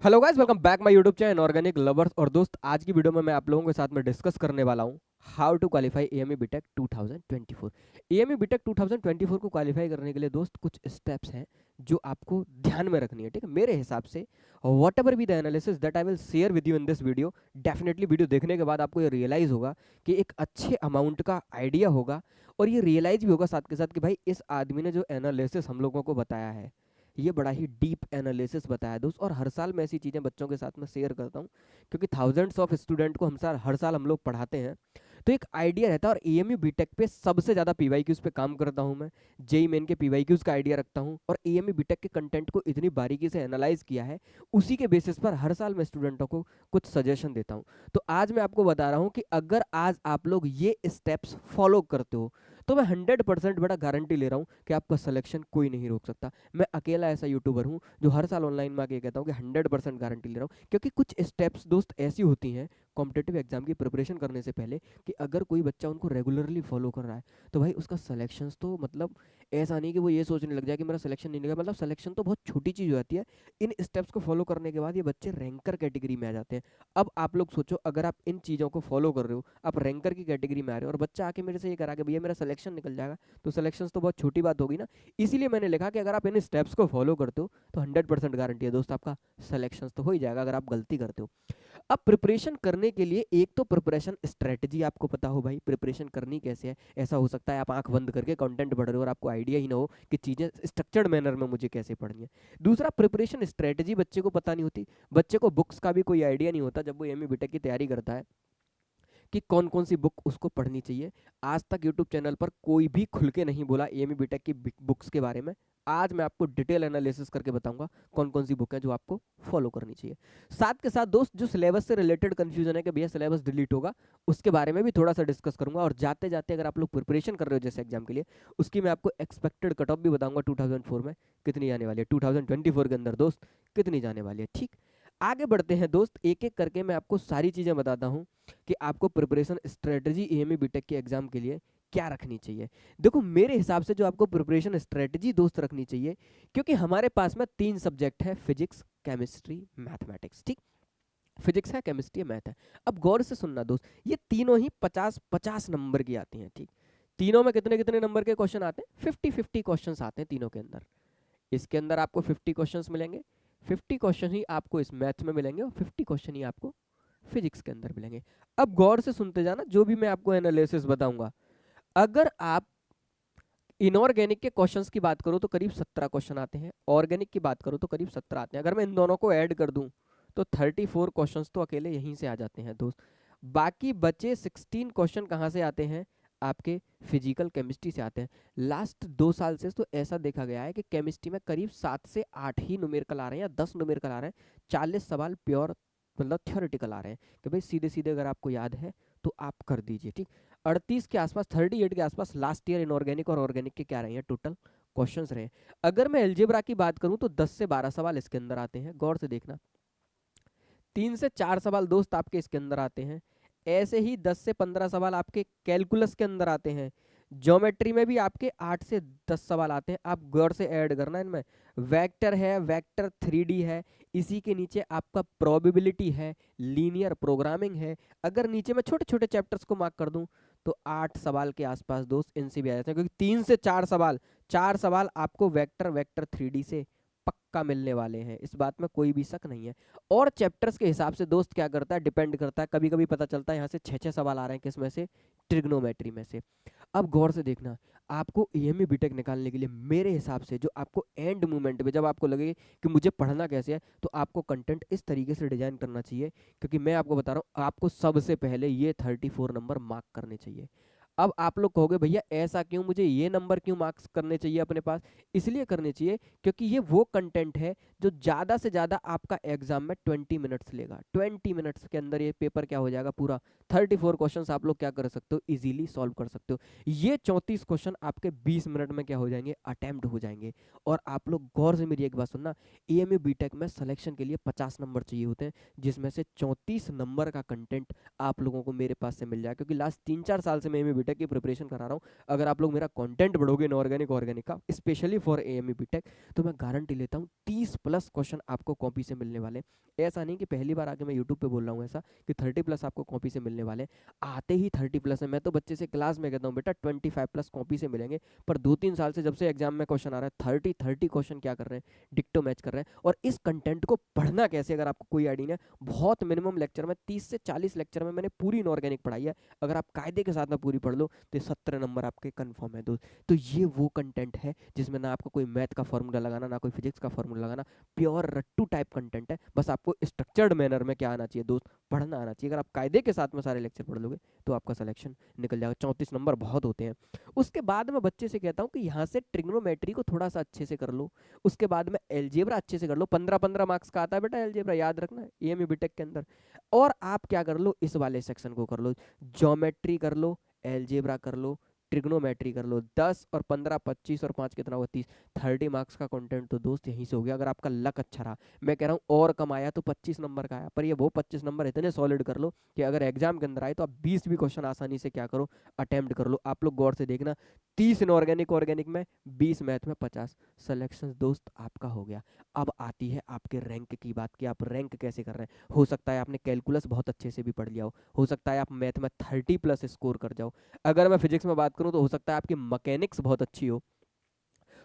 Hello guys, welcome back my YouTube channel organic lovers. और दोस्त, आज की वीडियो में मैं आप लोगों के साथ में डिस्कस करने वाला हूं how to qualify AMU BTech 2024। AMU BTech 2024 को क्वालिफाई करने के लिए दोस्त कुछ स्टेप्स हैं जो आपको ध्यान में रखनी है। ठीक है, मेरे हिसाब से what ever be the analysis that I will share with you in this video, definitely video देखने के बाद आपको ये रियलाइज होगा कि एक अच्छे अमाउंट का आइडिया होगा, और ये रियलाइज भी होगा साथ के साथ कि भाई इस आदमी ने जो एनालिसिस हम लोगों को बताया है ये बड़ा ही डीप एनालिसिस बताया दोस्त। और हर साल मैं ऐसी चीज़ें बच्चों के साथ में शेयर करता हूँ, क्योंकि थाउजेंड्स ऑफ स्टूडेंट को हर साल हम लोग पढ़ाते हैं, तो एक आइडिया रहता है। और एएमयू बीटेक पे सबसे ज़्यादा पीवाईक्यूज पे काम करता हूँ मैं, जेई मेन के पीवाईक्यूज का आइडिया रखता हूँ, और एएमयू बीटेक के कंटेंट को इतनी बारीकी से एनालाइज किया है, उसी के बेसिस पर हर साल मैं स्टूडेंटों को कुछ सजेशन देता हूँ। तो आज मैं आपको बता रहा हूँ कि अगर आज आप लोग ये स्टेप्स फॉलो करते हो तो मैं 100% बड़ा गारंटी ले रहा हूँ कि आपका सिलेक्शन कोई नहीं रोक सकता। मैं अकेला ऐसा यूट्यूबर हूँ जो हर साल ऑनलाइन में आके कहता हूँ कि 100% गारंटी ले रहा हूँ, क्योंकि कुछ स्टेप्स दोस्त ऐसी होती हैं कॉम्पिटेटिव एग्जाम की प्रिपरेशन करने से पहले कि अगर कोई बच्चा उनको रेगुलरली फॉलो कर रहा है तो भाई उसका सिलेक्शन तो मतलब ऐसा नहीं कि वो ये सोचने लग जाए कि मेरा सिलेक्शन नहीं निकला। मतलब सिलेक्शन तो बहुत छोटी चीज़ हो जाती है। इन स्टेप्स को फॉलो करने के बाद ये बच्चे रैंकर कैटेगरी में आ जाते हैं। अब आप लोग सोचो, अगर आप इन चीज़ों को फॉलो कर रहे हो, आप रैंकर की कैटेगरी में आ रहे हो, और बच्चा आके मेरे से ये करा कि भैया मेरा सिलेक्शन निकल जाएगा, तो सिलेक्शन तो बहुत छोटी बात होगी ना। इसीलिए मैंने लिखा कि अगर आप इन स्टेप्स को फॉलो करते हो तो 100% गारंटी है दोस्त आपका सिलेक्शन तो हो ही जाएगा अगर आप गलती करते हो। अब प्रिपरेशन करने के लिए एक तो प्रिपरेशन स्ट्रेटजी आपको पता हो, भाई प्रिपरेशन करनी कैसे है। ऐसा हो सकता है आप आंख बंद करके कंटेंट पढ़ रहे हो और आपको आइडिया ही ना हो कि चीज़ें स्ट्रक्चर्ड मैनर में मुझे कैसे पढ़नी है। दूसरा, प्रिपरेशन स्ट्रेटजी बच्चे को पता नहीं होती। बच्चे को बुक्स का भी कोई आइडिया नहीं होता जब वो एमए बीटेक की तैयारी करता है कि कौन कौन सी बुक उसको पढ़नी चाहिए। आज तक यूट्यूब चैनल पर कोई भी खुल के नहीं बोला एएमयू बीटेक की बुक्स के बारे में। आज मैं आपको डिटेल एनालिसिस करके बताऊंगा कौन कौन सी बुक है जो आपको फॉलो करनी चाहिए। साथ के साथ दोस्त, जो सिलेबस से रिलेटेड कंफ्यूजन है कि भैया सिलेबस डिलीट होगा, उसके बारे में भी थोड़ा सा डिस्कस करूंगा। और जाते जाते अगर आप लोग प्रिपरेशन कर रहे हो जैसे एग्जाम के लिए, उसकी मैं आपको एक्सपेक्टेड कट ऑफ भी बताऊंगा 2004 में कितनी आने वाली है, 2024 के अंदर दोस्त कितनी जाने वाली है। ठीक, आगे बढ़ते हैं दोस्त, एक एक करके मैं आपको सारी चीज़ें बताता हूँ कि आपको प्रिपरेशन स्ट्रेटजी एएमयू बीटेक के एग्जाम के लिए क्या रखनी चाहिए। देखो, मेरे हिसाब से जो आपको प्रिपरेशन स्ट्रेटजी दोस्त रखनी चाहिए, क्योंकि हमारे पास में 3 सब्जेक्ट है, फिजिक्स, केमिस्ट्री, मैथमेटिक्स। ठीक, फिजिक्स है, केमिस्ट्री है, मैथ है। अब गौर से सुनना दोस्त, ये तीनों ही 50-50 नंबर की आती हैं। ठीक, तीनों में कितने कितने नंबर के क्वेश्चन आते हैं? 50-50 क्वेश्चन आते हैं तीनों के अंदर। इसके अंदर आपको 50 क्वेश्चन मिलेंगे, 50 क्वेश्चन ही आपको इस मैथ में मिलेंगे, और 50 क्वेश्चन ही आपको फिजिक्स के अंदर मिलेंगे। अब गौर से सुनते जाना, जो भी मैं आपको एनालिसिस बताऊंगा। अगर आप इनऑर्गेनिक के क्वेश्चंस की बात करो तो करीब 17 क्वेश्चन आते हैं, ऑर्गेनिक की बात करो तो करीब 17 आते हैं। अगर मैं इन दोनों को ऐड कर दूं तो 34 क्वेश्चंस तो अकेले यहीं से आ जाते हैं दोस्त। बाकी बचे 16 क्वेश्चन कहाँ से आते हैं? आपके फिजिकल केमिस्ट्री से आते हैं। लास्ट 2 साल से तो ऐसा देखा गया है कि केमिस्ट्री में करीब 7 से 8 ही न्यूमेरिकल आ रहे हैं या 10 न्यूमेरिकल आ रहे हैं। 40 सवाल प्योर मतलब थ्योरेटिकल आ रहे हैं कि भाई सीधे सीधे अगर आपको याद है तो आप कर दीजिए। ठीक, 38 के आसपास, 38 के आसपास लास्ट ईयर इनऑर्गेनिक और ऑर्गेनिक के क्या रहे हैं टोटल क्वेश्चंस रहे हैं। अगर मैं एल्जेब्रा की बात करूं तो 10 से 12 सवाल इसके अंदर आते हैं। गौर से देखना, 3 से 4 सवाल दोस्त आपके इसके अंदर आते हैं। ऐसे ही 10 से 15 सवाल आपके कैलकुलस के अंदर आते हैं। ज्योमेट्री में भी आपके 8 से 10 सवाल आते हैं। आप गौर से ऐड करना इनमें। वेक्टर है, वेक्टर 3D है, इसी के नीचे आपका प्रोबेबिलिटी है, लीनियर प्रोग्रामिंग है। अगर नीचे में छोटे छोटे चैप्टर्स को मार्क कर दूं तो 8 सवाल के आसपास दोस्त इनसे भी आ जाते हैं, क्योंकि 3 से 4 सवाल, 4 सवाल आपको वेक्टर वेक्टर 3D से पक्का मिलने वाले हैं, इस बात में कोई भी शक नहीं है। और चैप्टर्स के हिसाब से दोस्त क्या करता है, डिपेंड करता है। कभी कभी पता चलता है यहाँ से 6-6 सवाल आ रहे हैं, किस में से? ट्रिग्नोमेट्री में से। अब गौर से देखना, आपको एएमयू बीटेक निकालने के लिए मेरे हिसाब से जो आपको एंड मोमेंट में जब आपको लगे कि मुझे पढ़ना कैसे है, तो आपको कंटेंट इस तरीके से डिजाइन करना चाहिए। क्योंकि मैं आपको बता रहा हूँ, आपको सबसे पहले ये 34 नंबर मार्क करने चाहिए। अब आप लोग कहोगे भैया ऐसा क्यों, मुझे ये नंबर क्यों मार्क्स करने चाहिए अपने पास? इसलिए करने चाहिए क्योंकि ये वो कंटेंट है जो ज़्यादा से ज़्यादा आपका एग्जाम में 20 मिनट्स लेगा। 20 मिनट्स के अंदर ये पेपर क्या हो जाएगा पूरा। 34 क्वेश्चन आप लोग क्या कर सकते हो, इजीली सॉल्व कर सकते हो। ये 34 क्वेश्चन आपके 20 मिनट में क्या हो जाएंगे, अटेम्प्ट हो जाएंगे। और आप लोग गौर से मेरी एक बात सुनना, एएमयू बीटेक में सिलेक्शन के लिए 50 नंबर चाहिए होते हैं, जिसमें से 34 नंबर का कंटेंट आप लोगों को मेरे पास से मिल जाए। क्योंकि लास्ट 3-4 साल से मैं एएमयू बीटेक की प्रिपरेशन करा रहा हूँ, अगर आप लोग मेरा कंटेंट पढ़ोगे इनऑर्गेनिक ऑर्गेनिक का स्पेशली फॉर एएमयू बीटेक, तो मैं गारंटी लेता हूँ 30+ क्वेश्चन आपको कॉपी से मिलने वाले। ऐसा नहीं कि पहली बार आके मैं यूट्यूब पे बोल रहा हूँ ऐसा कि 30+ आपको कॉपी से मिलने वाले, आते ही 30+ है। मैं तो बच्चे से क्लास में कहता हूँ बेटा 25+ कॉपी से मिलेंगे, पर 2-3 साल से जब से एग्जाम में क्वेश्चन आ रहा है 30 क्वेश्चन क्या कर रहे हैं, डिक्टो मैच कर रहे हैं। और इस कंटेंट को पढ़ना कैसे, अगर आपको कोई आइडिया नहीं है, बहुत मिनिमम लेक्चर में 30 से 40 लेक्चर में मैंने पूरी इनऑर्गेनिक पढ़ाई है। अगर आप कायदे के साथ में पूरी पढ़ लो तो 17 नंबर आपके कंफर्म है दोस्त। तो ये वो कंटेंट है जिसमें ना आपको कोई मैथ का फॉर्मूला लगाना, ना कोई फिजिक्स का फॉर्मूला लगाना, प्योर रट्टू टाइप कंटेंट है। बस आपको स्ट्रक्चर्ड मैनर में क्या आना चाहिए दोस्त, पढ़ना आना चाहिए। अगर आप कायदे के साथ में सारे लेक्चर पढ़ लोगे तो आपका सिलेक्शन निकल जाएगा। 34 नंबर बहुत होते हैं। उसके बाद मैं बच्चे से कहता हूँ कि यहाँ से ट्रिग्नोमेट्री को थोड़ा सा अच्छे से कर लो, उसके बाद में एलजेब्रा अच्छे से कर लो। 15-15 मार्क्स का आता है बेटा एलजेब्रा, याद रखना है एएमयू बीटेक के अंदर। और आप क्या कर लो, इस वाले सेक्शन को कर लो, ज्योमेट्री कर लो, एलजेब्रा कर लो, ट्रिग्नोमेट्री कर लो। 10 और 15, 25 और 5 कितना हुआ, 30, 30 मार्क्स का कंटेंट तो दोस्त यहीं से हो गया। अगर आपका लक अच्छा रहा, मैं कह रहा हूँ और कम आया तो 25 नंबर का आया, पर ये वो 25 नंबर इतने सॉलिड कर लो कि अगर एग्जाम के अंदर आए तो आप 20 भी क्वेश्चन आसानी से क्या करो, अटेम्प्ट कर लो। आप लोग गौर से देखना, 30 इनऑर्गेनिक ऑर्गेनिक में, 20 मैथ में, 50 सिलेक्शन दोस्त आपका हो गया। अब आती है आपके रैंक की बात कि आप रैंक कैसे कर रहे हैं। हो सकता है आपने कैलकुलस बहुत अच्छे से भी पढ़ लिया हो सकता है आप मैथ में 30+ स्कोर कर जाओ। अगर मैं फिजिक्स में बात करूं तो हो सकता है आपकी मैकेनिक्स बहुत अच्छी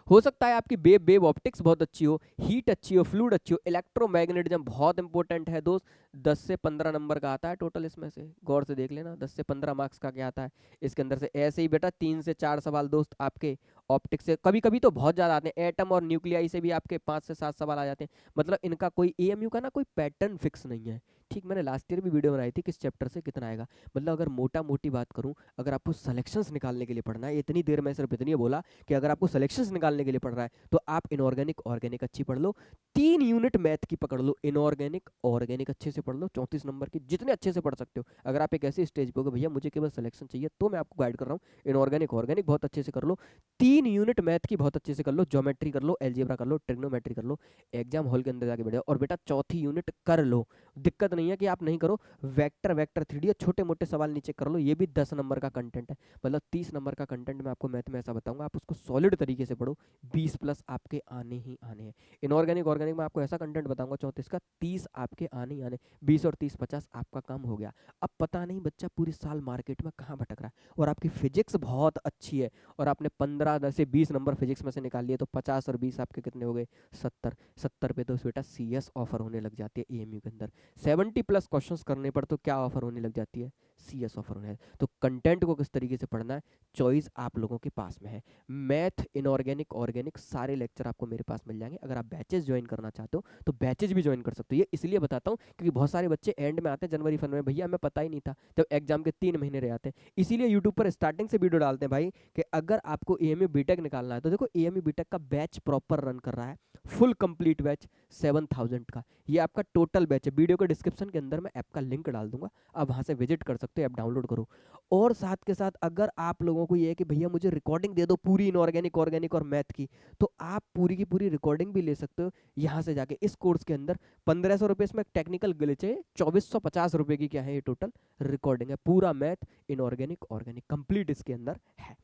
हो सकता है आपकी वेव ऑप्टिक्स बहुत अच्छी हो, हीट अच्छी हो, फ्लूइड अच्छी हो, इलेक्ट्रोमैग्नेटिज्म बहुत इंपॉर्टेंट है दोस्त। 10 से 15 नंबर का आता है टोटल, इसमें से गौर से देख लेना 10 से 15 मार्क्स का क्या आता है इसके अंदर से। ऐसे ही बेटा 3 से 4 सवाल दोस्त आपके ऑप्टिक्स से, कभी कभी तो बहुत ज्यादा आते हैं। एटम और न्यूक्लियाई से भी आपके 5 से 7 सवाल आ जाते हैं। मतलब इनका कोई एएमयू का ना कोई पैटर्न फिक्स नहीं है। ठीक, मैंने लास्ट ईयर भी वीडियो बनाई थी किस चैप्टर से कितना आएगा। मतलब अगर मोटा मोटी बात करूं, अगर आपको सिलेक्शंस निकालने के लिए पढ़ना है, इतनी देर में सिर्फ इतनी बोला कि अगर आपको सिलेक्शंस निकालने के लिए पढ़ रहा है तो आप इनऑर्गेनिक ऑर्गेनिक अच्छी पढ़ लो, 3 यूनिट मैथ की पकड़ लो, इनऑर्गेनिक ऑर्गेनिक अच्छे से पढ़ लो, 34 नंबर की जितने अच्छे से पढ़ सकते हो। अगर आप एक ऐसी स्टेज पे हो भैया मुझे केवल सिलेक्शन चाहिए, तो मैं आपको गाइड कर रहा हूँ, इनऑर्गेनिक ऑर्गेनिक बहुत अच्छे से कर लो, 3 यूनिट मैथ की बहुत अच्छे से कर लो, ज्योमेट्री कर लो, एलजेब्रा कर लो, ट्रिग्नोमेट्री कर लो, एग्जाम हॉल के अंदर जाके बैठो। और बेटा चौथी यूनिट कर लो, दिक्कत नहीं है कि आप नहीं करो, वेक्टर वेक्टर 3D छोटे मोटे सवाल नीचे कर लो, ये भी 10 नंबर का कंटेंट है। मतलब 30 नंबर का कंटेंट मैं आपको मैथ में ऐसा बताऊंगा, आप उसको सॉलिड तरीके से पढ़ो, 20+ आपके आने ही आने हैं। इनऑर्गेनिक ऑर्गेनिक में आपको ऐसा कंटेंट बताऊंगा 34 का, 30 आपके आने ही आने, 20 और 30 50 आपका काम हो गया। अब पता नहीं बच्चा पूरी साल मार्केट में कहाँ भटक रहा है, और आपकी फिजिक्स बहुत अच्छी है और आपने 15 से 20 नंबर फिजिक्स में से निकाल लिए, तो 50 और 20 आपके कितने हो गए, 70। 70 पे तो बेटा CS ऑफर होने लग जाती है एएमयू के अंदर। 70+ क्वेश्चंस करने पर तो क्या ऑफर होने लग जाती है, CS ऑफर होने। तो कंटेंट को किस तरीके से पढ़ना है, चॉइस आप लोगों के पास में है। मैथ, इनऑर्गेनिक, ऑर्गेनिक सारे लेक्चर आपको मेरे पास मिल जाएंगे। अगर आप बैचेस ज्वाइन करना चाहते हो तो बैचेस भी ज्वाइन कर सकते हो। ये इसलिए बताता हूँ क्योंकि बहुत सारे बच्चे एंड में आते हैं जनवरी फरवरी में, भैया हमें पता ही नहीं था, जब एग्जाम के 3 महीने रह आते हैं। इसीलिए यूट्यूब पर स्टार्टिंग से वीडियो डालते हैं भाई कि अगर आपको एएमयू बीटेक निकालना है तो देखो एएमयू बीटेक का बैच प्रॉपर रन कर रहा है, फुल कंप्लीट बैच 7000 का। ये आपका टोटल बैच है। वीडियो के डिस्क्रिप्शन के अंदर मैं ऐप का लिंक डाल दूंगा, आप वहां से विजिट कर सकते हो, ऐप डाउनलोड करो। और साथ के साथ अगर आप लोगों को ये है कि भैया मुझे रिकॉर्डिंग दे दो पूरी इनऑर्गेनिक ऑर्गेनिक और मैथ की, तो आप पूरी की पूरी रिकॉर्डिंग भी ले सकते हो यहाँ से जाके इस कोर्स के अंदर। 1500 रुपये इसमें टेक्निकल ग्लिच है, 2450 रुपये की क्या है ये टोटल रिकॉर्डिंग है। पूरा मैथ इनऑर्गेनिक ऑर्गेनिक कंप्लीट इसके अंदर है।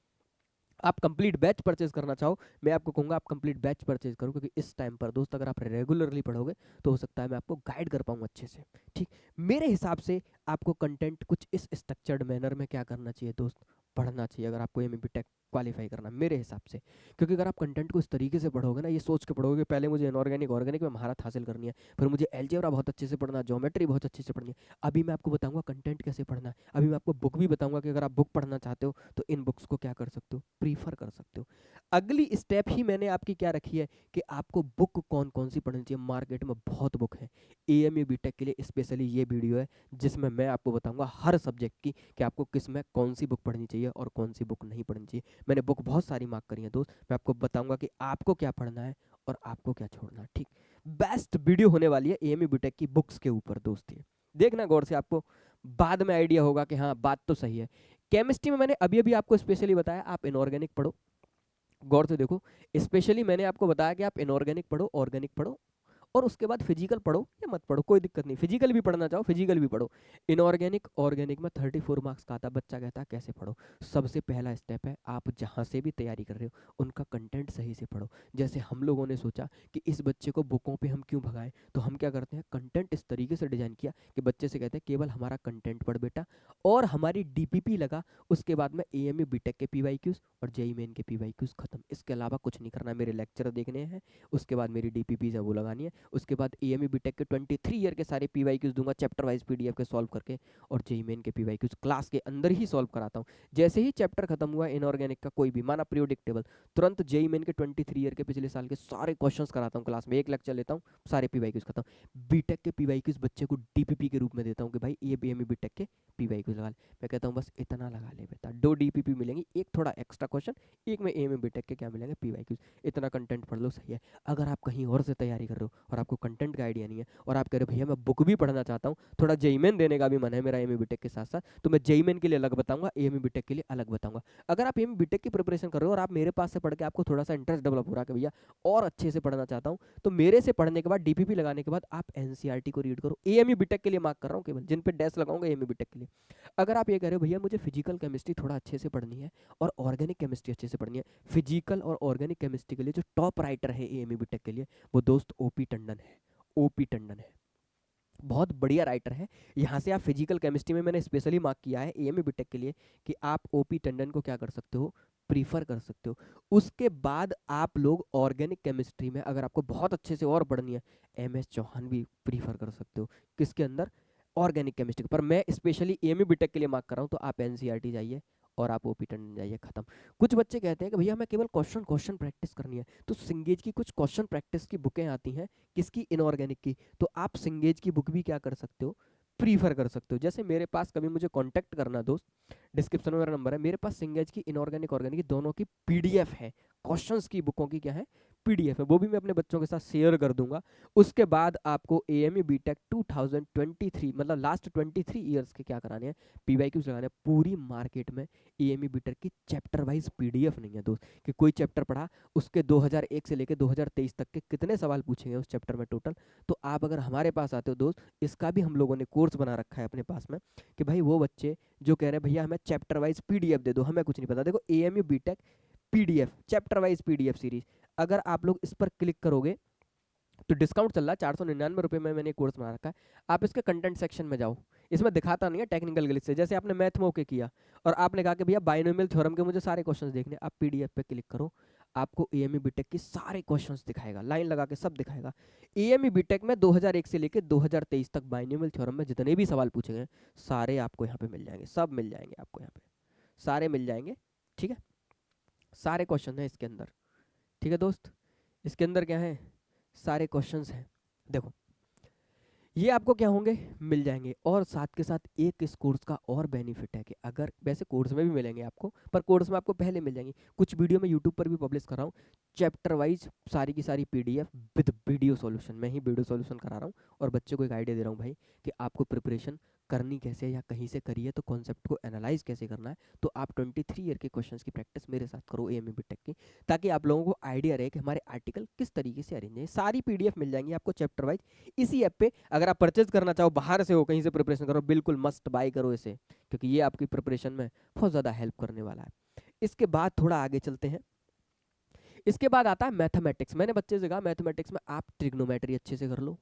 आप कंप्लीट बैच परचेज करना चाहो, मैं आपको कहूंगा आप कंप्लीट बैच परचेज करो, क्योंकि इस टाइम पर दोस्त अगर आप रेगुलरली पढ़ोगे तो हो सकता है मैं आपको गाइड कर पाऊँ अच्छे से। ठीक, मेरे हिसाब से आपको कंटेंट कुछ इस स्ट्रक्चर्ड मैनर में क्या करना चाहिए दोस्त, पढ़ना चाहिए अगर आपको एमए बीटेक क्वालिफाई करना मेरे हिसाब से। क्योंकि अगर आप कंटेंट को इस तरीके से पढ़ोगे ना, ये सोच के पढ़ोगे पहले मुझे इनऑर्गेनिक ऑर्गेनिक में महारत हासिल करनी है, फिर मुझे एलजेब्रा बहुत अच्छे से पढ़ना, ज्योमेट्री बहुत अच्छे से पढ़नी है। अभी मैं आपको बताऊंगा कंटेंट कैसे पढ़ना है, अभी मैं आपको बुक भी बताऊंगा कि अगर आप बुक पढ़ना चाहते हो तो इन बुक्स को क्या कर सकते हो, प्रीफर कर सकते हो। अगली स्टेप ही मैंने आपकी क्या रखी है कि आपको बुक कौन कौन सी पढ़नी चाहिए। मार्केट में बहुत बुक है, एएमयू बीटेक के लिए स्पेशली ये वीडियो है जिसमें मैं आपको बताऊंगा हर सब्जेक्ट की कि आपको किस में कौन सी बुक पढ़नी चाहिए और कौन सी बुक नहीं पढ़नी चाहिए। मैंने बुक बहुत सारी मार्क करी है दोस्त, मैं आपको बताऊंगा कि आपको क्या पढ़ना है और आपको क्या छोड़ना है। ठीक, बेस्ट वीडियो होने वाली है एएमयू बीटेक की बुक्स के ऊपर दोस्त, ये देखना गौर से, आपको बाद में आइडिया होगा कि हाँ बात तो सही है। केमिस्ट्री में मैंने अभी अभी आपको स्पेशली बताया आप इनऑर्गेनिक पढ़ो, गौर से देखो, स्पेशली मैंने आपको बताया कि आप इनऑर्गेनिक पढ़ो, ऑर्गेनिक पढ़ो, और उसके बाद फिजिकल पढ़ो या मत पढ़ो, कोई दिक्कत नहीं, फिजिकल भी पढ़ना चाहो फिजिकल भी पढ़ो। इनऑर्गेनिक ऑर्गेनिक में 34 मार्क्स का आता, बच्चा कहता है कैसे पढ़ो। सबसे पहला स्टेप है, आप जहाँ से भी तैयारी कर रहे हो उनका कंटेंट सही से पढ़ो। जैसे हम लोगों ने सोचा कि इस बच्चे को बुकों पे हम क्यों भगाएं, तो हम क्या करते हैं, कंटेंट इस तरीके से डिजाइन किया कि बच्चे से कहते हैं केवल हमारा कंटेंट पढ़ बेटा, और हमारी डीपीपी लगा, उसके बाद में एएमयू बीटेक के पीवाईक्यूज और जेई मेन के पीवाईक्यूज खत्म, इसके अलावा कुछ नहीं करना। मेरे लेक्चर देखने हैं, उसके बाद मेरी डीपीपी है वो लगानी है, उसके बाद एएमयू बीटेक के 23 ईयर के सारे पीवाईक्यूज दूंगा चैप्टर वाइज पीडीएफ के सॉल्व करके, और जेई मेन के पीवाईक्यूज क्लास के अंदर ही सॉल्व कराता हूँ। जैसे ही चैप्टर खत्म हुआ इनऑर्गेनिक का कोई भी, माना पीरियोडिक टेबल, तुरंत जेई मेन के 23 ईयर के पिछले साल के सारे क्वेश्चंस कराता हूँ क्लास में, एक लेक्चर लेता हूँ, सारे पीवाईक्यूज खत्म। बीटेक के पीवाईक्यूज बच्चे को डीपीपी के रूप में देता हूँ कि भाई ये एएमयू बीटेक के पीवाईक्यूज लगा ले। मैं कहता हूँ बस इतना लगा ले बेटा, 2 डीपीपी मिलेंगी, एक थोड़ा एक्स्ट्रा क्वेश्चन, एक में एएमयू बीटेक के क्या मिलेंगे पीवाईक्यूज, इतना कंटेंट पढ़ लो सही है। अगर आप कहीं और से तैयारी कर रहे हो और आपको कंटेंट का आइडिया नहीं है और आप कह रहे हो भैया मैं बुक भी पढ़ना चाहता हूँ, थोड़ा जेई मेन देने का भी मन है मेरा एएमयू बीटेक के साथ साथ, तो मैं जेई मेन के लिए अलग बताऊंगा, एएमयू बीटेक के लिए अलग बताऊंगा। अगर आप एएमयू बीटेक की प्रिपरेशन कर रहे हो और आप मेरे पास से पढ़ के आपको थोड़ा सा इंटरेस्ट डेवलप हो रहा है कि भैया और अच्छे से पढ़ना चाहता हूँ, तो मेरे से पढ़ने के बाद डीपीपी लगाने के बाद आप एनसीईआरटी को रीड करो। एएमयू बीटेक के लिए मार्क कर रहा हूँ केवल, जिन पे डैश लगाऊंगा एएमयू बीटेक के लिए। अगर आप ये कह रहे हो भैया मुझे फिजिकल केमिस्ट्री थोड़ा अच्छे से पढ़नी है और ऑर्गेनिक केमिस्ट्री अच्छे से पढ़नी है, फिजिकल और ऑर्गेनिक केमिस्ट्री के लिए जो टॉप राइटर है एएमयू बीटेक के लिए, वो दोस्त ओपी टंडन है। ओपी टंडन है, बहुत बढ़िया राइटर है। यहाँ से आप फिजिकल केमिस्ट्री में मैंने स्पेशली मार्क किया है एएमयू बीटेक के लिए कि आप ओपी टंडन को क्या कर सकते हो, प्रीफर कर सकते हो। उसके बाद आप लोग ऑर्गेनिक केमिस्ट्री में अगर आपको बहुत अच्छे से और पढ़नी है, एमएस चौहान भी प्रीफर कर सकते हो। किसके अंदर, ऑर्गेनिक केमिस्ट्री पर मैं स्पेशली एएमयू बीटेक के लिए मार्क कर रहा हूँ, तो आप एनसीईआरटी जाइए और आप ओपी टंडन जाइए, खत्म। कुछ बच्चे कहते हैं कि भैया मैं केवल क्वेश्चन क्वेश्चन प्रैक्टिस करनी है, तो सिंगेज की कुछ क्वेश्चन प्रैक्टिस की बुकें आती हैं, किसकी, इनऑर्गेनिक की, तो आप सिंगेज की बुक भी क्या कर सकते हो, प्रीफर कर सकते हो। जैसे मेरे पास कभी मुझे कांटेक्ट करना दोस्त, डिस्क्रिप्शन में मेरा नंबर है, मेरे पास सिंगेज की इनऑर्गेनिक ऑर्गेनिक दोनों की पीडीएफ है, क्वेश्चंस की बुकों की क्या है, पीडीएफ है, वो भी मैं अपने बच्चों के साथ शेयर कर दूंगा। उसके बाद आपको एएमयू बीटेक 2023 मतलब लास्ट 23 ईयर्स के क्या कराने हैं, पीवाईक्यूज लगाने हैं। पूरी मार्केट में एएमयू बीटेक की चैप्टर वाइज पीडीएफ नहीं है दोस्त, कि कोई चैप्टर पढ़ा उसके 2001 से लेकर 2023 तक के कितने सवाल पूछे गए उस चैप्टर में टोटल। तो आप अगर हमारे पास आते हो दोस्त, इसका भी हम लोगों ने कोर्स बना रखा है अपने पास में, कि भाई वो बच्चे जो कह रहे हैं भैया हमें चैप्टर वाइज पीडीएफ दे दो, हमें कुछ नहीं पता, देखो AMU BTech PDF chapter wise PDF series, अगर आप लोग इस पर क्लिक करोगे तो डिस्काउंट चल रहा है, 499 में मैंने कोर्स बना रखा है। आप इसके कंटेंट सेक्शन में जाओ, इसमें दिखाता नहीं है टेक्निकल ग्लिच से, जैसे आपने मैथ में ओके किया और आपने कहा कि भैया बाइनोमियल थ्योरम के मुझे सारे क्वेश्चंस देखने, आप पीडीएफ पे क्लिक करो, आपको एएमयू बीटेक की सारे क्वेश्चंस दिखाएगा, लाइन लगा के सब दिखाएगा। एएमयू बीटेक में 2001 से लेकर 2023 तक बाइनोमियल थ्योरम में जितने भी सवाल पूछे गए सारे आपको यहाँ पे मिल जाएंगे, सब मिल जाएंगे आपको यहाँ पे, सारे मिल जाएंगे, ठीक है। सारे क्वेश्चन है इसके अंदर, ठीक है दोस्त। इसके अंदर क्या है, सारे क्वेश्चंस हैं, देखो ये आपको क्या होंगे, मिल जाएंगे। और साथ के साथ एक इस कोर्स का और बेनिफिट है कि अगर, वैसे कोर्स में भी मिलेंगे आपको, पर कोर्स में आपको पहले मिल जाएंगी, कुछ वीडियो मैं यूट्यूब पर भी पब्लिश कर रहा हूँ, चैप्टर वाइज सारी की सारी पीडीएफ विद वीडियो सॉल्यूशन, मैं ही वीडियो सॉल्यूशन करा रहा हूँ और बच्चे को एक आइडिया दे रहा हूँ भाई कि आपको प्रिपरेशन करनी कैसे है, या कहीं से करिए तो कॉन्सेप्ट को एनालाइज कैसे करना है, तो आप 23 ईयर के क्वेश्चंस की प्रैक्टिस मेरे साथ करो एएमयू बीटेक की, ताकि आप लोगों को आइडिया रहे कि हमारे आर्टिकल किस तरीके से अरेंज है। सारी पीडीएफ मिल जाएंगी आपको चैप्टर वाइज इसी ऐप पे। अगर आप परचेज करना चाहो, बाहर से हो कहीं से प्रिपरेशन करो, बिल्कुल मस्ट बाय करो इसे, क्योंकि ये आपकी प्रिपरेशन में बहुत ज़्यादा हेल्प करने वाला है। इसके बाद थोड़ा आगे चलते हैं, इसके बाद आता है मैथमेटिक्स। मैंने बच्चे से कहा मैथमेटिक्स में आप ट्रिग्नोमेट्री अच्छे से कर लो,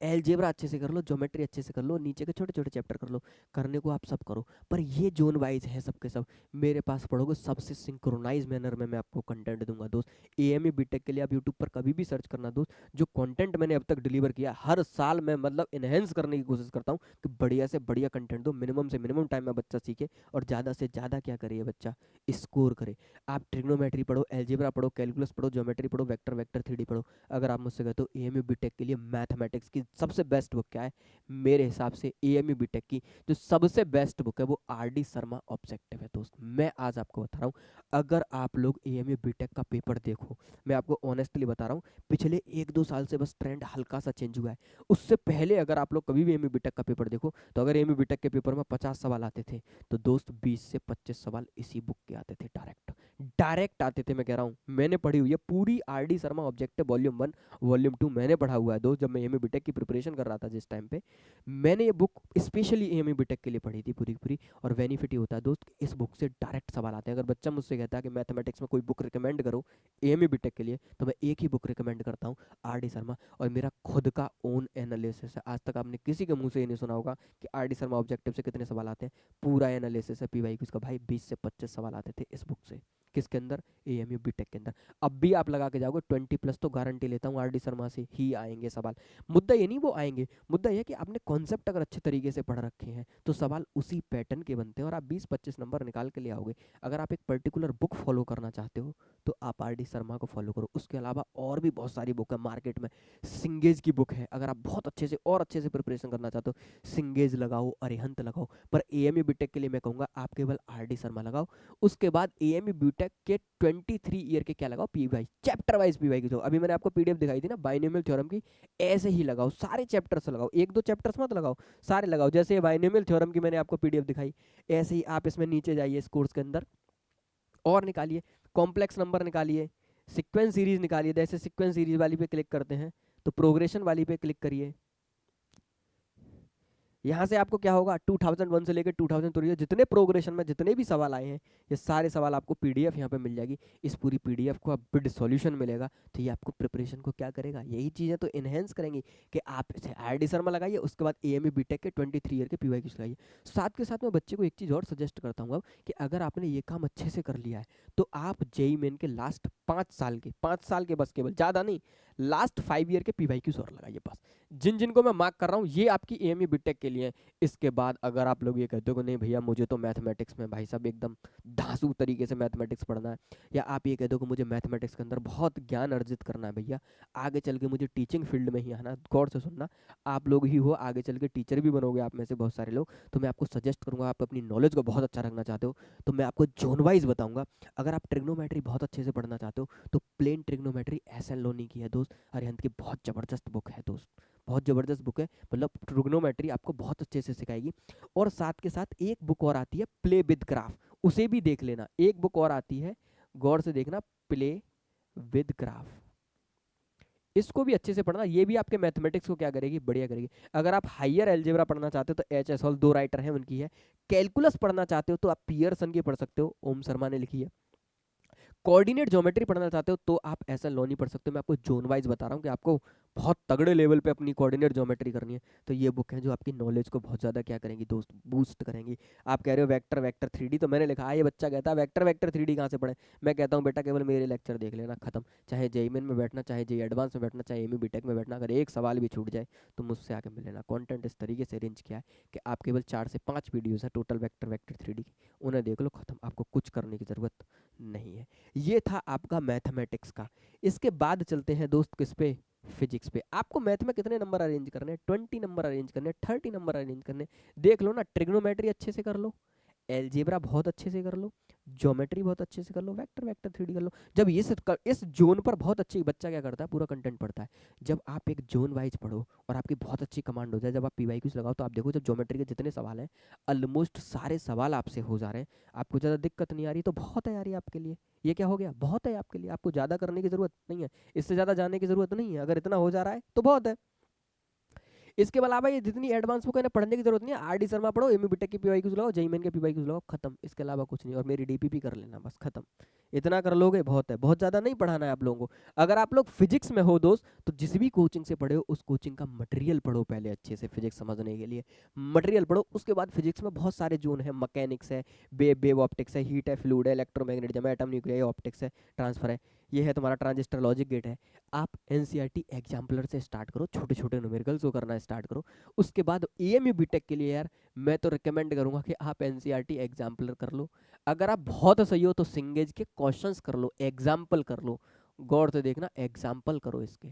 एलजेब्रा अच्छे से कर लो, ज्योमेट्री अच्छे से कर लो, नीचे के छोटे छोटे चैप्टर कर लो, करने को आप सब करो, पर ये जोन वाइज है सबके सब, मेरे पास पढ़ोगे सबसे सिंक्रोनाइज मैनर में मैं आपको कंटेंट दूंगा दोस्त। एएमयू बीटेक के लिए आप यूट्यूब पर कभी भी सर्च करना दोस्त, जो कंटेंट मैंने अब तक डिलीवर किया हर साल मैं मतलब इनहेंस करने की कोशिश करता हूँ कि बढ़िया से बढ़िया कंटेंट दो, मिनिमम से मिनिमम टाइम में बच्चा सीखे और ज़्यादा से ज़्यादा क्या करे ये बच्चा, स्कोर करे। आप ट्रिग्नोमेट्री पढ़ो, एलजेब्रा पढ़ो, कैलकुलस पढ़ो, ज्योमेट्री पढ़ो, वेक्टर वेक्टर 3D पढ़ो। अगर आप मुझसे कहते हो एएमयू बीटेक के लिए मैथमेटिक्स की सबसे बेस्ट बुक क्या है मेरे हिसाब से एएमयू बीटेक की जो सबसे बेस्ट बुक है वो आरडी शर्मा ऑब्जेक्टिव है दोस्त। मैं आज आपको बता रहा हूँ, अगर आप लोग एएमयू बीटेक का पेपर देखो, मैं आपको ऑनेस्टली बता रहा हूँ, पिछले 1-2 साल से बस ट्रेंड हल्का सा चेंज हुआ है। उससे पहले अगर आप लोग कभी भी एएमयू बीटेक का पेपर देखो, तो अगर एएमयू बीटेक के पेपर में 50 सवाल आते थे, तो दोस्त 20 से 25 सवाल इसी बुक के आते थे, डायरेक्ट डायरेक्ट आते थे। मैं कह रहा हूँ, मैंने पढ़ी हुई है पूरी RD Sharma objective volume 1 volume 2 मैंने पढ़ा हुआ है दोस्त। जब मैं एएमयू बीटेक की प्रिपरेशन कर रहा था जिस टाइम पे, मैंने ये बुक स्पेशली एएमयू बीटेक के लिए पढ़ी थी पूरी की पूरी। और बेनिफिट ये होता है दोस्त कि इस बुक से डायरेक्ट सवाल आते हैं। अगर बच्चा मुझसे कहता है कि मैथमेटिक्स में कोई बुक रिकमेंड करो एएमयू बीटेक के लिए, तो मैं एक ही बुक रिकमेंड करता हूँ, आरडी शर्मा। और मेरा खुद का ओन एनालिसिस है, आज तक आपने किसी के मुंह से ये नहीं सुना होगा कि आरडी शर्मा ऑब्जेक्टिव से कितने सवाल आते हैं। पूरा एनालिसिस है पीवाईक्यूज का भाई, 20 से 25 सवाल आते थे इस बुक से। किसके अंदर? एएमयू बीटेक के अंदर। अब भी आप लगा के जाओगे 20+ तो गारंटी लेता हूँ आरडी शर्मा से ही आएंगे सवाल। मुद्दा ये नहीं वो आएंगे, मुद्दा यह कि आपने कॉन्सेप्ट अगर अच्छे तरीके से पढ़ रखे हैं तो सवाल उसी पैटर्न के बनते हैं और आप 20-25 नंबर निकाल के ले आओगे। अगर आप एक पर्टिकुलर बुक फॉलो करना चाहते हो तो आप आरडी शर्मा को फॉलो करो। उसके अलावा और भी बहुत सारी बुक है मार्केट में। सिंगेज की बुक है, अगर आप बहुत अच्छे से और अच्छे से प्रिपरेशन करना चाहते हो, सिंगेज लगाओ, अरिहंत लगाओ। पर एएमयू बीटेक के लिए मैं कहूँगा आप केवल आरडी शर्मा लगाओ। उसके बाद एएमयू बीटेक के 23 ईयर के क्या लगाओ, पीवाई चैप्टर वाइज पीवाई की। जो अभी मैंने आपको पीडीएफ दिखाई थी ना बाइनोमियल थ्योरम की, ऐसे ही लगाओ, सारे चैप्टर्स लगाओ, 1-2 चैप्टर्स मत लगाओ, सारे लगाओ। जैसे बाइनोमियल थ्योरम की मैंने आपको पीडीएफ दिखाई, ऐसे ही आप इसमें नीचे जाइए इस कोर्स के अंदर और निकालिए, कॉम्प्लेक्स नंबर निकालिए, सीक्वेंस सीरीज निकालिए। जैसे सीक्वेंस सीरीज वाली पे क्लिक करते हैं तो प्रोग्रेशन वाली पे क्लिक करिए। यहाँ से आपको क्या होगा, 2001 से लेकर 2003 जितने प्रोग्रेशन में जितने भी सवाल आए हैं, ये सारे सवाल आपको पीडीएफ यहाँ पे मिल जाएगी। इस पूरी पीडीएफ को आप विद सॉल्यूशन मिलेगा, तो ये आपको प्रिपरेशन को क्या करेगा, यही चीज़ें तो इनहेंस करेंगी कि आप इसे आरडी शर्मा लगाइए, उसके बाद एएमयू बीटेक के 23 ईयर के पीवाईक्यूज लगाइए। साथ के साथ मैं बच्चे को एक चीज़ और सजेस्ट करता हूँ अब, कि अगर आपने ये काम अच्छे से कर लिया है तो आप जेई मेन के लास्ट 5 साल के बस, केवल ज़्यादा नहीं, लास्ट 5 ईयर के पीवाईक्यूज और लगाइए बस। जिन जिनको मैं मार्क कर रहा हूँ ये आपकी एएमयू बीटेक के लिए है। इसके बाद अगर आप लोग ये कहते हो कि नहीं भैया मुझे तो मैथमेटिक्स में भाई साहब एकदम धांसू तरीके से मैथमेटिक्स पढ़ना है, या आप ये कहते हो कि मुझे मैथमेटिक्स के अंदर बहुत ज्ञान अर्जित करना है भैया, आगे चल के मुझे टीचिंग फील्ड में ही आना, गौर से सुनना, आप लोग ही हो आगे चल के टीचर भी बनोगे आप में से बहुत सारे लोग, तो मैं आपको सजेस्ट करूंगा, आप अपनी नॉलेज को बहुत अच्छा रखना चाहते हो तो मैं आपको जोन वाइज बताऊंगा। अगर आप ट्रिग्नोमेट्री बहुत अच्छे से पढ़ना चाहते हो तो plane trigonometry S N Loney की है दोस्त, अरिहंत की बहुत ज़बरदस्त बुक है दोस्त, बहुत ज़बरदस्त बुक है। मतलब ट्रिग्नोमेट्री आपको बहुत अच्छे से सिखाएगी। और साथ के साथ एक बुक और आती है प्ले विद ग्राफ, उसे भी देख लेना। एक बुक और आती है, गौर से देखना, प्ले विद ग्राफ, इसको भी अच्छे से पढ़ना। ये भी आपके मैथमेटिक्स को क्या करेगी, बढ़िया करेगी। अगर आप हायर एल्जेब्रा पढ़ना चाहते हो तो एच एस हॉल, 2 राइटर हैं उनकी है। कैलकुलस पढ़ना चाहते हो तो आप पियरसन की पढ़ सकते हो, ओम शर्मा ने लिखी है। कोऑर्डिनेट ज्योमेट्री पढ़ना चाहते हो तो आप ऐसा लॉ नहीं पढ़ सकते। मैं आपको जोन वाइज बता रहा हूँ कि आपको बहुत तगड़े लेवल पे अपनी कोऑर्डिनेट ज्योमेट्री करनी है, तो ये बुक है जो आपकी नॉलेज को बहुत ज़्यादा क्या करेंगी दोस्त, बूस्ट करेंगी। आप कह रहे हो वेक्टर वेक्टर 3D, तो मैंने लिखा है, ये बच्चा कहता है वेक्टर वेक्टर 3D कहाँ से पढ़े। मैं कहता हूँ बेटा केवल मेरे लेक्चर देख लेना, खत्म। चाहे जेई मेन में बैठना, चाहे जेई एडवांस में बैठना, चाहे एमयू बीटेक में बैठना, अगर एक सवाल भी छूट जाए तो मुझसे आके मिल लेना। कॉन्टेंट इस तरीके से अरेंज किया है कि आप केवल 4 से 5 वीडियोज़ है टोटल वेक्टर वेक्टर 3D की, उन्हें देख लो, खत्म, आपको कुछ करने की ज़रूरत नहीं है। ये था आपका मैथमेटिक्स का। इसके बाद चलते हैं दोस्त किस पे, फिजिक्स पे। आपको मैथ में कितने नंबर अरेंज करने हैं, 20 नंबर अरेंज करने, 30 नंबर अरेंज करने, देख लो ना। ट्रिग्नोमेट्री अच्छे से कर लो, एलजेब्रा बहुत अच्छे से कर लो, ज्योमेट्री बहुत अच्छे से कर लो, वेक्टर वेक्टर 3D कर लो। जब ये इस जोन पर बहुत अच्छी, बच्चा क्या करता है पूरा कंटेंट पढ़ता है। जब आप एक जोन वाइज पढ़ो और आपकी बहुत अच्छी कमांड हो जाए, जब आप पीवाईक्यूज लगाओ, तो आप देखो जब ज्योमेट्री के जितने सवाल हैं ऑलमोस्ट सारे सवाल आपसे हो जा रहे हैं, आपको ज़्यादा दिक्कत नहीं आ रही, तो बहुत है यार ये आपके लिए। ये क्या हो गया, बहुत है आपके लिए, आपको ज़्यादा करने की ज़रूरत नहीं है, इससे ज़्यादा जाने की ज़रूरत नहीं है। अगर इतना हो जा रहा है तो बहुत है। इसके अलावा ये जितनी एडवांस बुक है ना, पढ़ने की जरूरत नहीं है। आरडी शर्मा पढ़ो, एमयू बीटेक की पीवाईक्यूज लगाओ, जेईई मेन के पीवाईक्यूज लगाओ, खत्म। इसके अलावा कुछ नहीं। और मेरी डीपीपी कर लेना, बस खत्म। इतना कर लोगे बहुत है, बहुत ज़्यादा नहीं पढ़ाना है आप लोगों को। अगर आप लोग फिजिक्स में हो दोस्त, तो जिस भी कोचिंग से पढ़े हो उस कोचिंग का मटेरियल पढ़ो पहले अच्छे से, फिजिक्स समझने के लिए मटेरियल पढ़ो। उसके बाद फिजिक्स में बहुत सारे जोन है, मैकेनिक्स है, वेव ऑप्टिक्स है, हीट है, फ्लूइड है, इलेक्ट्रोमैग्नेटिज्म है, एटम न्यूक्लियर ऑप्टिक्स है, ट्रांसफर है, ये है तुम्हारा ट्रांजिस्टर लॉजिक गेट है। आप एनसीईआरटी एग्जाम्पलर से स्टार्ट करो, छोटे छोटे न्यूमेरिकल्स को करना स्टार्ट करो। उसके बाद एएमयू बीटेक के लिए यार मैं तो रिकमेंड करूंगा कि आप एनसीईआरटी एग्जाम्पलर कर लो। अगर आप बहुत सही हो तो सिंगेज के क्वेश्चंस कर लो, एग्जाम्पल कर लो, गौर से देखना, एग्जाम्पल करो इसके,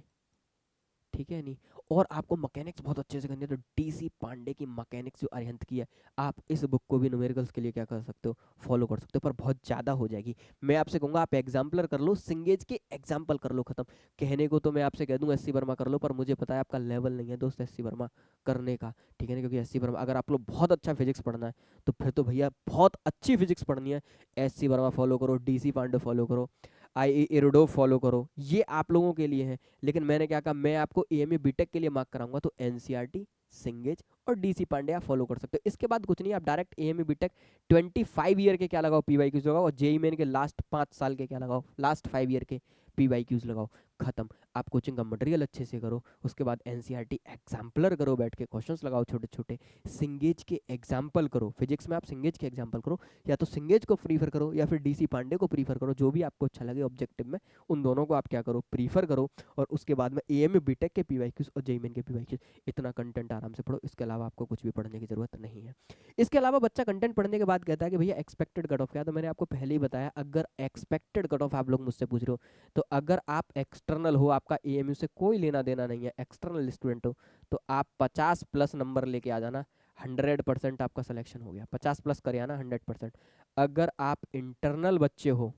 ठीक है नहीं। और आपको मैकेनिक्स बहुत अच्छे से करनी है तो डीसी पांडे की मैकेनिक्स जो अरिहंत की है, आप इस बुक को भी न्यूमेरिकल्स के लिए क्या कर सकते हो, फॉलो कर सकते हो, पर बहुत ज़्यादा हो जाएगी। मैं आपसे कहूँगा आप एग्जाम्पलर कर लो, सिंगेज के एग्जाम्पल कर लो, खत्म। कहने को तो मैं आपसे कह दूँ एससी वर्मा कर लो, पर मुझे पता है आपका लेवल नहीं है दोस्त एससी वर्मा करने का, ठीक है ना। क्योंकि एससी वर्मा अगर आप लोग बहुत अच्छा फिजिक्स पढ़ना है तो फिर तो भैया बहुत अच्छी फिजिक्स पढ़नी है, एससी वर्मा फॉलो करो, डीसी पांडे फॉलो करो, आई एरोडो फॉलो करो, ये आप लोगों के लिए है। लेकिन मैंने क्या कहा, मैं आपको एएमयू बीटेक के लिए मार्क कराऊंगा, तो एनसीईआरटी, सिंगेज और डीसी पांडे आप फॉलो कर सकते हो। इसके बाद कुछ नहीं, आप डायरेक्ट एएमयू बीटेक 25 ईयर के क्या लगाओ, पीवाईक्यूज लगाओ, और जेई मेन के लास्ट 5 साल के क्या लगाओ, लास्ट 5 ईयर के पीवाईक्यूज लगाओ, खत्म। आप कोचिंग का मटेरियल अच्छे से करो, उसके बाद एनसीईआरटी एग्जाम्पलर करो, बैठ के क्वेश्चंस लगाओ छोटे छोटे, सिंगेज के एग्जाम्पल करो, फिजिक्स में आप सिंगेज के एग्जाम्पल करो, या तो सिंगेज को प्रीफर करो या फिर डीसी पांडे को प्रीफर करो, जो भी आपको अच्छा लगे ऑब्जेक्टिव में, उन दोनों को आप क्या करो, प्रीफर करो। और उसके बाद में एएमयू बीटेक के पीवाईक्यूज और जेईई मेन के पीवाईक्यूज, इतना कंटेंट आराम से पढ़ो, इसके अलावा आपको कुछ भी पढ़ने की जरूरत नहीं है। इसके अलावा बच्चा कंटेंट पढ़ने के बाद कहता है कि भैया एक्सपेक्टेड कट ऑफ क्या है, तो मैंने आपको पहले ही बताया, अगर एक्सपेक्टेड कट ऑफ आप लोग मुझसे पूछ रहे हो, तो अगर आप एक्सटर्नल हो, आपका एएमयू से कोई लेना देना नहीं है, एक्सटर्नल स्टूडेंट हो, तो आप 50+ नंबर लेके आ जाना, 100% आपका सिलेक्शन हो गया, 50+ करे आना 100%। अगर आप इंटरनल बच्चे हो,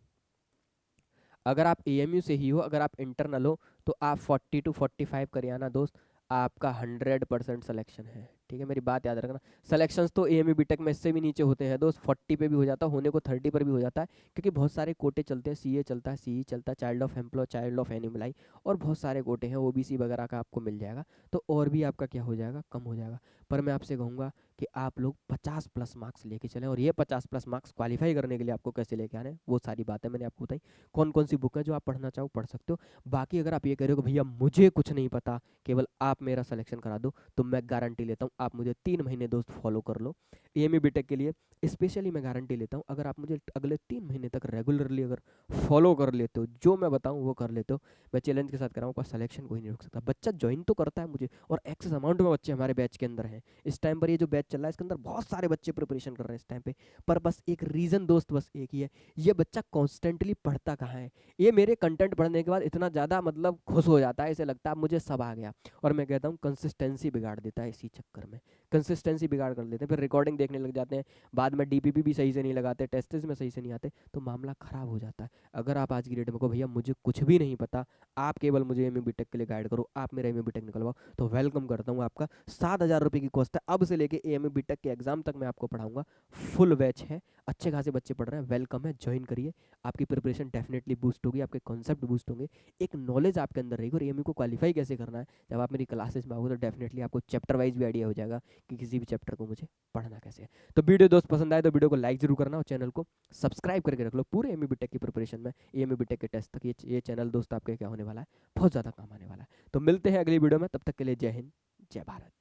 अगर आप एएमयू से ही हो, अगर आप इंटरनल हो, तो आप 40 to 45 करे आना दोस्त, आपका 100% सिलेक्शन है, ठीक है, मेरी बात याद रखना। सिलेक्शंस तो एएमयू बीटेक में इससे भी नीचे होते हैं दोस्त, 40 पे भी हो जाता है, होने को 30 पर भी हो जाता है, क्योंकि बहुत सारे कोटे चलते हैं, सीए चलता है, सीई चलता है, child of employ, child of एनिमलाई, और बहुत सारे कोटे हैं, ओबीसी वगैरह का आपको मिल जाएगा, तो और भी आपका क्या हो जाएगा, कम हो जाएगा। पर मैं आपसे कहूँगा कि आप लोग 50+ मार्क्स लेके चलें, और ये 50+ मार्क्स क्वालिफाई करने के लिए आपको कैसे लेके आने हैं, वो सारी बातें मैंने आपको बताई। कौन कौन सी बुक है जो आप पढ़ना चाहो पढ़ सकते हो। बाकी अगर आप ये कह रहे हो कि भैया मुझे कुछ नहीं पता, केवल आप मेरा सिलेक्शन करा दो, तो मैं गारंटी लेता हूँ, आप मुझे 3 महीने दोस्त फॉलो कर लो एएमयू बीटेक के लिए। स्पेशली मैं गारंटी लेता हूँ, अगर आप मुझे अगले 3 महीने तक रेगुलरली अगर फॉलो कर लेते हो, जो मैं बताऊँ वो कर लेते हो, मैं चैलेंज के साथ कर रहा हूँ, आपका सिलेक्शन कोई नहीं रोक सकता। बच्चा ज्वाइन तो करता है मुझे, और एक्सेस अमाउंट में बच्चे हमारे बैच के अंदर हैं इस टाइम पर, ये जो बैच चल रहा है इसके अंदर बहुत सारे बच्चे प्रिपरेशन कर रहे हैं इस टाइम पे। पर बस एक रीज़न दोस्त, बस एक ही है, ये बच्चा कॉन्स्टेंटली पढ़ता कहाँ है। ये मेरे कंटेंट पढ़ने के बाद इतना ज़्यादा मतलब खुश हो जाता है, इसे लगता है मुझे सब आ गया, और मैं कहता हूँ कंसिस्टेंसी बिगाड़ देता है इसी चक्कर में, कंसिस्टेंसी बिगाड़ कर देते हैं, फिर रिकॉर्डिंग देखने लग जाते हैं, बाद में डीपीपी भी सही से नहीं लगाते, टेस्ट्स में सही से नहीं आते, तो मामला खराब हो जाता है। अगर आप आज की डेट में को भैया मुझे कुछ भी नहीं पता, आप केवल मुझे एमयू बीटेक के लिए गाइड करो, आप मेरा एमयू बीटेक निकलवाओ, तो वेलकम करता हूँ आपका। 7,000 रुपये की कॉस्ट है, अब से लेके एमयू बीटेक के एग्जाम तक मैं आपको पढ़ाऊंगा, फुल बैच है, अच्छे खासे बच्चे पढ़ रहे हैं, वेलकम है, ज्वाइन करिए। आपकी प्रिपरेशन डेफिनेटली बूस्ट होगी, आपके कॉन्सेप्ट बूस्ट होंगे, एक नॉलेज आपके अंदर रहेगी, और एमयू को क्वालिफाई कैसे करना है जब आप मेरी क्लासेस में आओगे, तो डेफिनेटली आपको चैप्टर वाइज भी आइडिया हो जाएगा कि किसी भी चैप्टर को मुझे पढ़ना कैसे है। तो वीडियो दोस्त पसंद आए तो वीडियो को लाइक जरूर करना, और चैनल को सब्सक्राइब करके रख लो पूरे एमयू बीटेक की प्रिपरेशन में, एमयू बीटेक के टेस्ट तक ये चैनल दोस्त आपके क्या होने वाला है, बहुत ज़्यादा काम आने वाला है। तो मिलते हैं अगली वीडियो में, तब तक के लिए जय हिंद, जय भारत।